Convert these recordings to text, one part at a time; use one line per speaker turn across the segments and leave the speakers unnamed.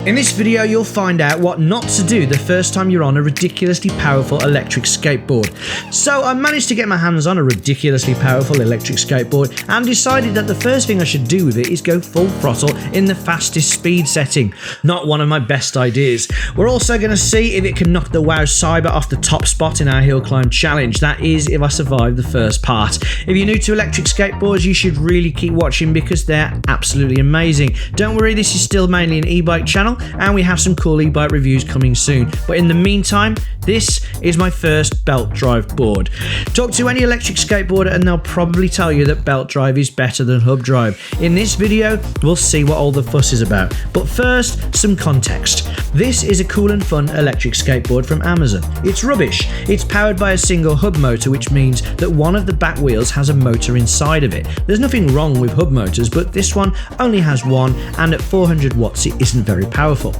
In this video, you'll find out what not to do the first time you're on a ridiculously powerful electric skateboard. So I managed to get my hands on a ridiculously powerful electric skateboard and decided that the first thing I should do with it is go full throttle in the fastest speed setting. Not one of my best ideas. We're also going to see if it can knock the WOW Cyber off the top spot in our hill climb challenge. That is, if I survive the first part. If you're new to electric skateboards, you should really keep watching because they're absolutely amazing. Don't worry, this is still mainly an e-bike channel, and we have some cool e-bike reviews coming soon. But in the meantime, this is my first Belt Drive board. Talk to any electric skateboarder and they'll probably tell you that Belt Drive is better than hub drive. In this video, we'll see what all the fuss is about. But first, some context. This is a cool and fun electric skateboard from Amazon. It's rubbish. It's powered by a single hub motor, which means that one of the back wheels has a motor inside of it. There's nothing wrong with hub motors, but this one only has one, and at 400 watts it isn't very powerful.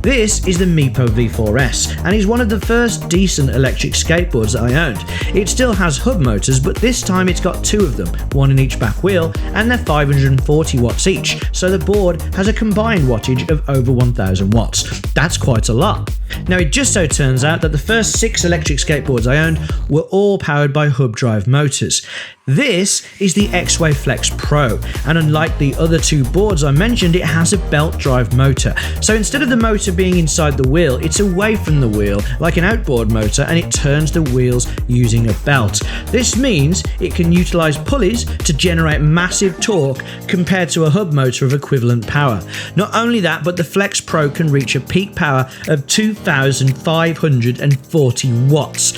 This is the Meepo V4S and is one of the first decent electric skateboards that I owned. It still has hub motors, but this time it's got two of them, one in each back wheel, and they're 540 watts each, so the board has a combined wattage of over 1000 watts. That's quite a lot. Now, it just so turns out that the first 6 electric skateboards I owned were all powered by hub drive motors. This is the Exway Flex Pro, and unlike the other two boards I mentioned, it has a belt drive motor. So instead of the motor being inside the wheel, it's away from the wheel like an outboard motor, and it turns the wheels using a belt. This means it can utilize pulleys to generate massive torque compared to a hub motor of equivalent power. Not only that, but the Flex Pro can reach a peak power of 2540 watts.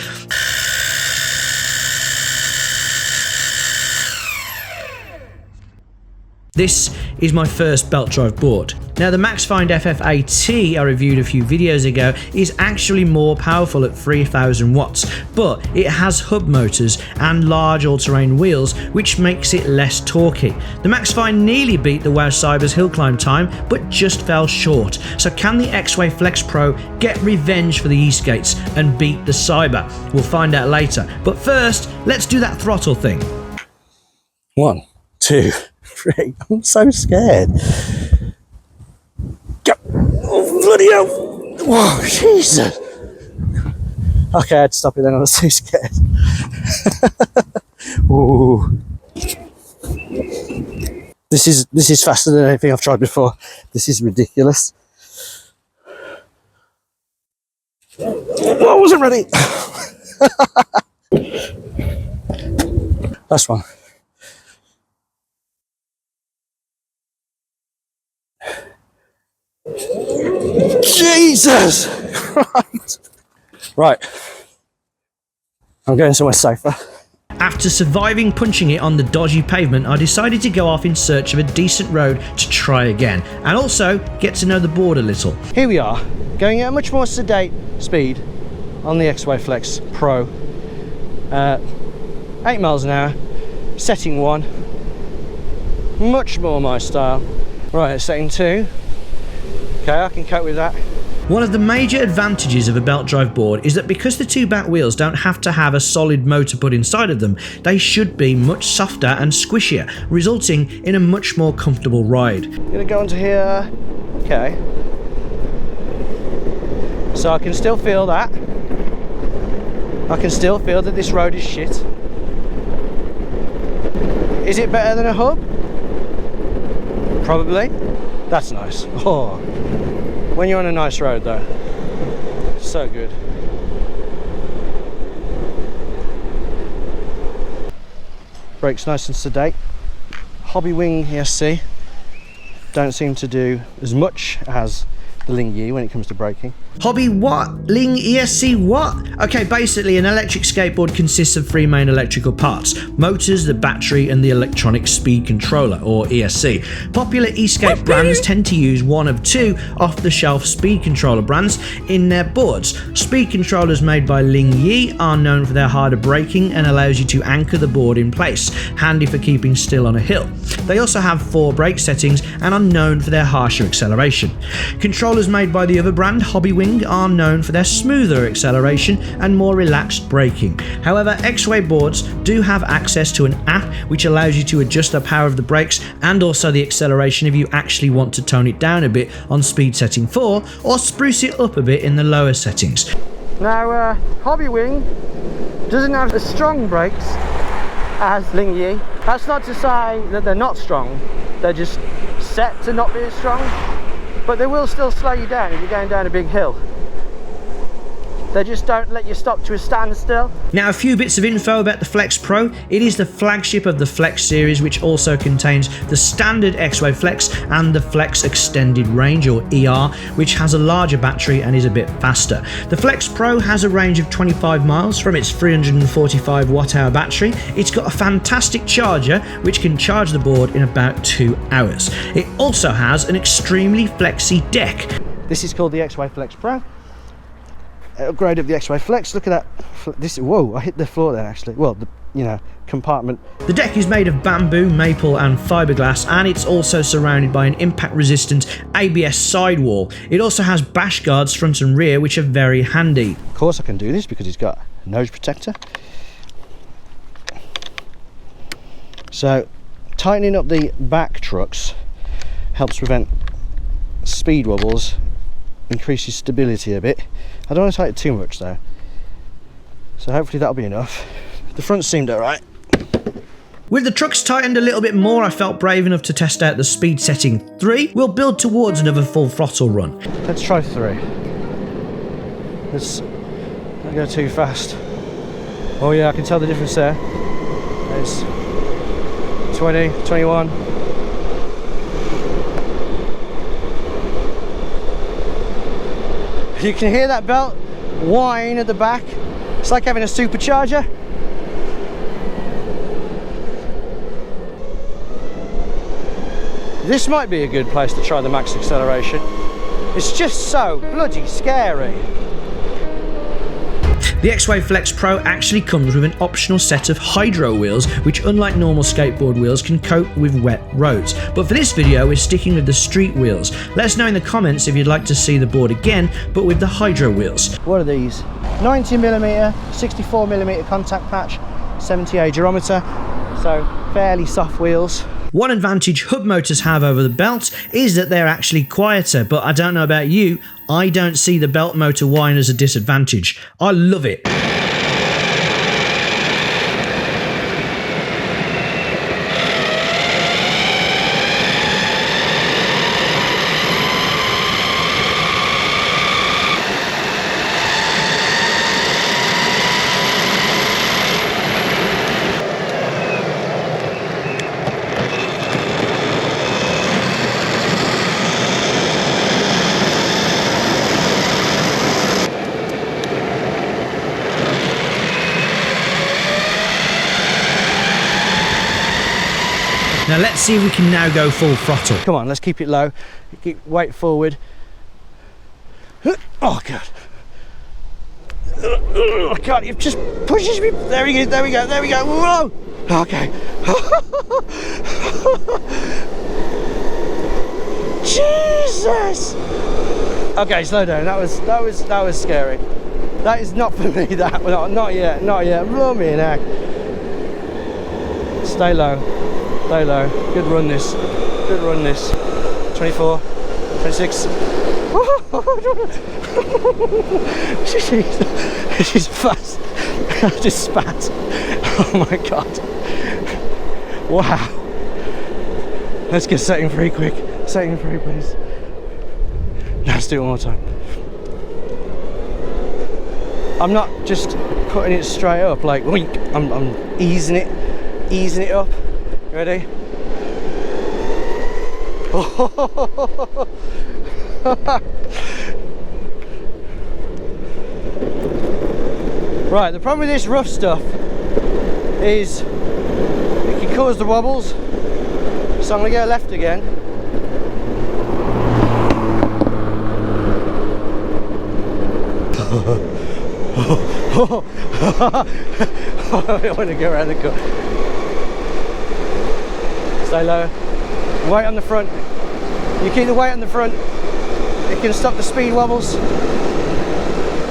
This is my first belt drive board. Now, the MaxFind FF-AT I reviewed a few videos ago is actually more powerful at 3000 watts, but it has hub motors and large all-terrain wheels, which makes it less torquey. The MaxFind nearly beat the WOW Cyber's hill climb time, but just fell short. So can the Exway Flex Pro get revenge for the e-skates and beat the Cyber? We'll find out later. But first, let's do that throttle thing.
1, 2, 3. I'm so scared. Go. Oh, bloody hell. Whoa, Jesus. Okay, I had to stop it then. I was so scared. Ooh. This is faster than anything I've tried before. This is ridiculous. Oh, I wasn't ready. Last one. Jesus Christ. Right, I'm going somewhere safer.
After surviving punching it on the dodgy pavement, I decided to go off in search of a decent road to try again, and also get to know the board a little.
Here we are, going at a much more sedate speed on the Exway Flex Pro. 8 miles an hour, setting 1, much more my style. Right, setting 2. Okay, I can cope with that.
One of the major advantages of a belt drive board is that because the two back wheels don't have to have a solid motor put inside of them, they should be much softer and squishier, resulting in a much more comfortable ride.
I'm gonna go onto here. Okay. So I can still feel that. I can still feel that this road is shit. Is it better than a hub? Probably. That's nice. Oh, when you're on a nice road though, so good. Brakes nice and sedate. Hobby Wing ESC don't seem to do as much as the Ling Yi when it comes to braking.
Hobby what? Ling ESC what? Okay, basically an electric skateboard consists of 3 main electrical parts: motors, the battery, and the electronic speed controller, or ESC. Popular e-skate brands tend to use one of 2 off-the-shelf speed controller brands in their boards. Speed controllers made by Ling Yi are known for their harder braking and allows you to anchor the board in place, handy for keeping still on a hill. They also have 4 brake settings and are known for their harsher acceleration. Controllers made by the other brand, Hobbywing, are known for their smoother acceleration and more relaxed braking. However, Exway boards do have access to an app which allows you to adjust the power of the brakes and also the acceleration if you actually want to tone it down a bit on speed setting 4 or spruce it up a bit in the lower settings.
Now, Hobbywing doesn't have as strong brakes as Lingyi. That's not to say that they're not strong, they're just set to not be as strong, but they will still slow you down if you're going down a big hill. They just don't let you stop to a standstill.
Now, a few bits of info about the Flex Pro. It is the flagship of the Flex series, which also contains the standard Exway Flex and the Flex Extended Range, or ER, which has a larger battery and is a bit faster. The Flex Pro has a range of 25 miles from its 345 watt-hour battery. It's got a fantastic charger, which can charge the board in about 2 hours. It also has an extremely flexy deck.
This is called the Exway Flex Pro. Upgrade of the Exway Flex. Look at that. This, whoa, I hit the floor there actually. Well, the compartment.
The deck is made of bamboo, maple and fiberglass, and it's also surrounded by an impact resistant ABS sidewall. It also has bash guards front and rear, which are very handy.
Of course I can do this because it's got a nose protector. So tightening up the back trucks helps prevent speed wobbles, increases stability a bit. I don't want to tighten it too much though, so hopefully that'll be enough. The front seemed alright.
With the trucks tightened a little bit more, I felt brave enough to test out the speed setting 3. We'll build towards another full throttle run.
Let's try 3. Let's not go too fast. Oh yeah, I can tell the difference there. It's 20, 21. You can hear that belt whine at the back. It's like having a supercharger. This might be a good place to try the max acceleration. It's just so bloody scary.
The Exway Flex Pro actually comes with an optional set of hydro wheels, which unlike normal skateboard wheels can cope with wet roads. But for this video we're sticking with the street wheels. Let us know in the comments if you'd like to see the board again, but with the hydro wheels.
What are these? 90mm, 64mm contact patch, 70A geometer, so fairly soft wheels.
One advantage hub motors have over the belt is that they're actually quieter, but I don't know about you, I don't see the belt motor whine as a disadvantage. I love it. Now let's see if we can now go full throttle.
Come on, let's keep it low. Keep weight forward. Oh god. Oh god, it just pushes me. There we go, there we go, there we go. Whoa! Okay. Jesus! Okay, slow down. That was scary. That is not for me, that not yet, not yet. Run me neck. Stay low. Stay low. Good run this. Good run this. 24, 26. Jeez, she's fast. I just spat. Oh my god. Wow. Let's get setting free quick. Setting free, please. Let's do it one more time. I'm not just cutting it straight up like weak. I'm easing it up. Ready? Right, the problem with this rough stuff is it can cause the wobbles. So I'm going to go left again. I want to go around the corner. Stay low. Weight on the front. You keep the weight on the front, it can stop the speed wobbles.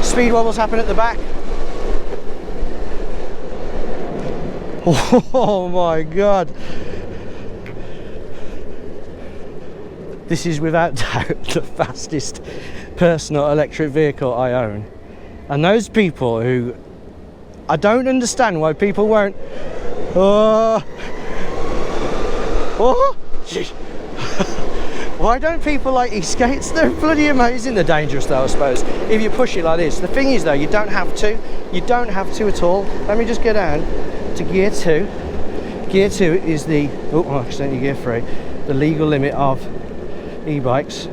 Speed wobbles happen at the back. Oh my god. This is without doubt the fastest personal electric vehicle I own. And those people who, I don't understand why people won't. Why don't people like e-skates? They're bloody amazing. They're dangerous though, I suppose, if you push it like this. The thing is though, you don't have to. You don't have to at all. Let me just go down to gear 2. Gear 2 is the, oh, accidentally gear 3, the legal limit of e-bikes.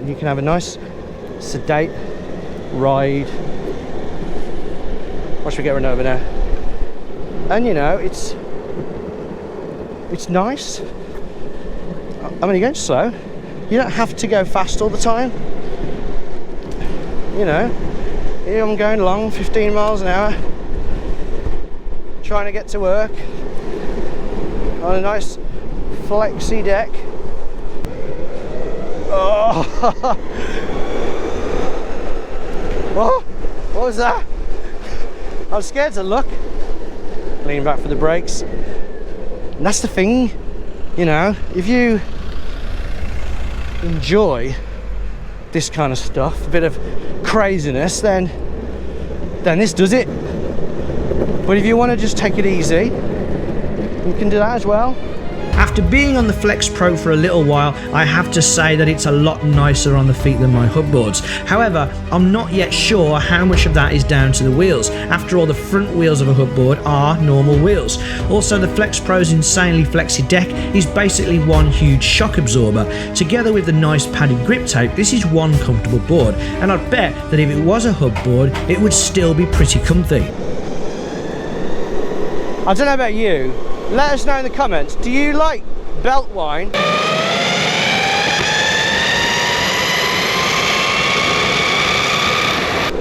You can have a nice sedate ride. Watch me get run over now. And you know, it's nice. I mean, you're going slow. You don't have to go fast all the time. You know, here I'm going along 15 miles an hour, trying to get to work on a nice flexi deck. Oh, oh, what was that? I was scared to look. Lean back for the brakes. And that's the thing, you know, if you enjoy this kind of stuff, a bit of craziness, then this does it. But if you want to just take it easy, you can do that as well.
After being on the Flex Pro for a little while, I have to say that it's a lot nicer on the feet than my hub boards. However, I'm not yet sure how much of that is down to the wheels. After all, the front wheels of a hub board are normal wheels. Also, the Flex Pro's insanely flexy deck is basically one huge shock absorber. Together with the nice padded grip tape, this is one comfortable board, and I'd bet that if it was a hub board, it would still be pretty comfy.
I don't know about you, let us know in the comments, do you like belt whine?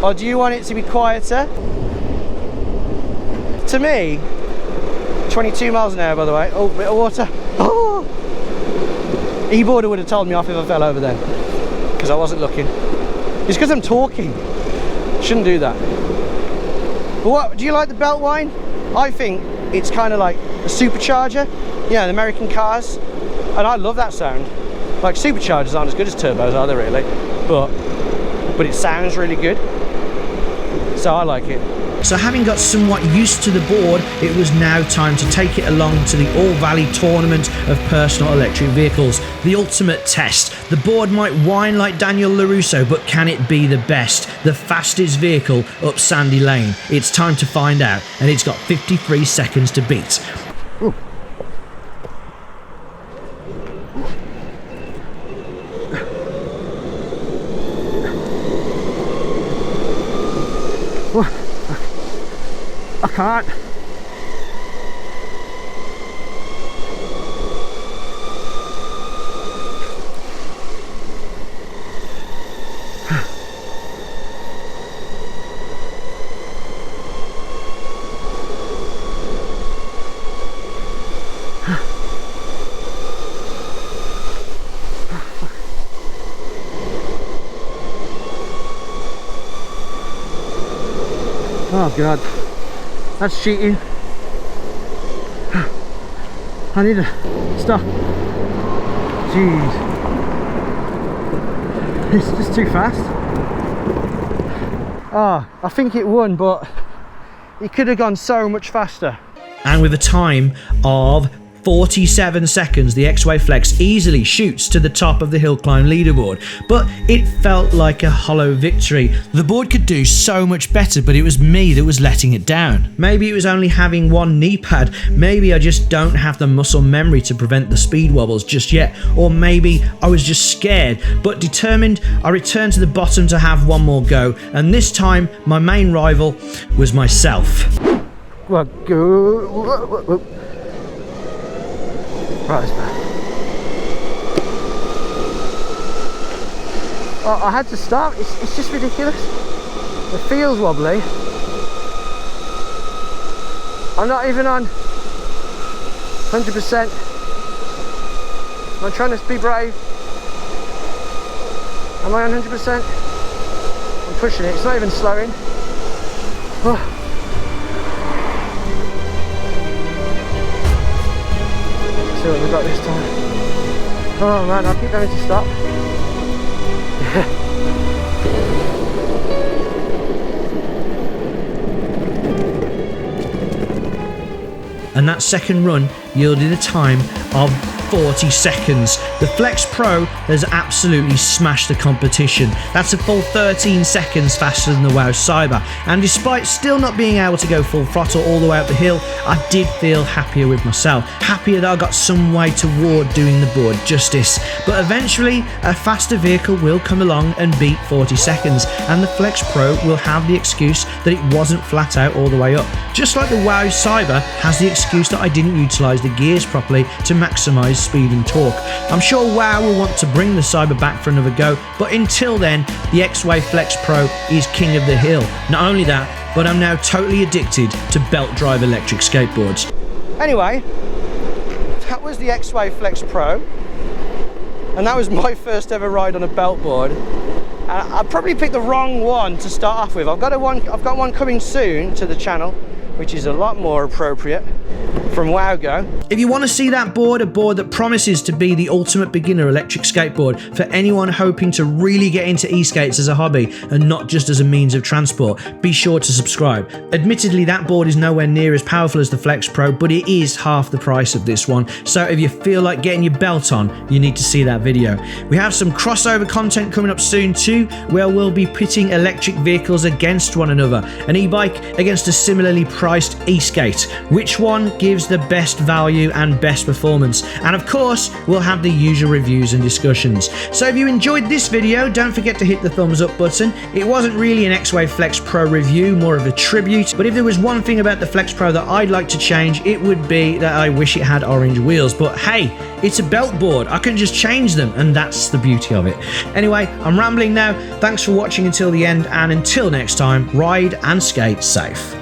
Or do you want it to be quieter? To me, 22 miles an hour by the way, oh, bit of water. Oh. E-boarder would have told me off if I fell over then, because I wasn't looking. It's because I'm talking, shouldn't do that. But what, do you like the belt whine? I think it's kind of like a supercharger, you know, the American cars, and I love that sound. Like, superchargers aren't as good as turbos, are they really? But it sounds really good, so I like it.
So having got somewhat used to the board, it was now time to take it along to the All Valley Tournament of Personal Electric Vehicles, the ultimate test. The board might whine like Daniel LaRusso, but can it be the best, the fastest vehicle up Sandy Lane? It's time to find out, and it's got 53 seconds to beat.
Ooh. I can't. Oh God. That's cheating. I need to stop. Jeez. It's just too fast. Oh, I think it won, but it could have gone so much faster.
And with a time of 47 seconds, the Exway Flex easily shoots to the top of the hill climb leaderboard, but it felt like a hollow victory. The board could do so much better, but it was me that was letting it down. Maybe it was only having one knee pad, maybe I just don't have the muscle memory to prevent the speed wobbles just yet, or maybe I was just scared, but determined, I returned to the bottom to have one more go, and this time my main rival was myself.
Well, go. Right, it's back. Oh, I had to stop. It's just ridiculous. It feels wobbly. I'm not even on 100%. I'm trying to be brave. Am I on 100%? I'm pushing it, it's not even slowing. Oh. Let's see what we've got this time. Oh man, I keep having to stop.
And that second run yielded a time of 40 seconds. The Flex Pro has absolutely smashed the competition. That's a full 13 seconds faster than the WOW Cyber. And despite still not being able to go full throttle all the way up the hill, I did feel happier with myself. Happier that I got some way toward doing the board justice. But eventually, a faster vehicle will come along and beat 40 seconds. And the Flex Pro will have the excuse that it wasn't flat out all the way up. Just like the WOW Cyber has the excuse that I didn't utilise the gears properly to maximise speed and torque. I'm sure WOW will want to bring the Cyber back for another go, but until then, the Exway Flex Pro is king of the hill. Not only that, but I'm now totally addicted to Belt Drive Electric Skateboards.
Anyway, that was the Exway Flex Pro, and that was my first ever ride on a belt board. I probably picked the wrong one to start off with. I've got one coming soon to the channel, which is a lot more appropriate, from WowGo.
If you want to see that board, a board that promises to be the ultimate beginner electric skateboard for anyone hoping to really get into e-skates as a hobby and not just as a means of transport, be sure to subscribe. Admittedly, that board is nowhere near as powerful as the Flex Pro, but it is half the price of this one. So if you feel like getting your belt on, you need to see that video. We have some crossover content coming up soon too, where we'll be pitting electric vehicles against one another. An e-bike against a similarly priced e-skate. Which one gives the best value and best performance? And of course, we'll have the usual reviews and discussions. So if you enjoyed this video, don't forget to hit the thumbs up button. It wasn't really an Exway Flex Pro review, more of a tribute, but if there was one thing about the Flex Pro that I'd like to change, it would be that I wish it had orange wheels. But hey, it's a belt board, I can just change them, and that's the beauty of it. Anyway, I'm rambling now. Thanks for watching until the end, and until next time, ride and skate safe.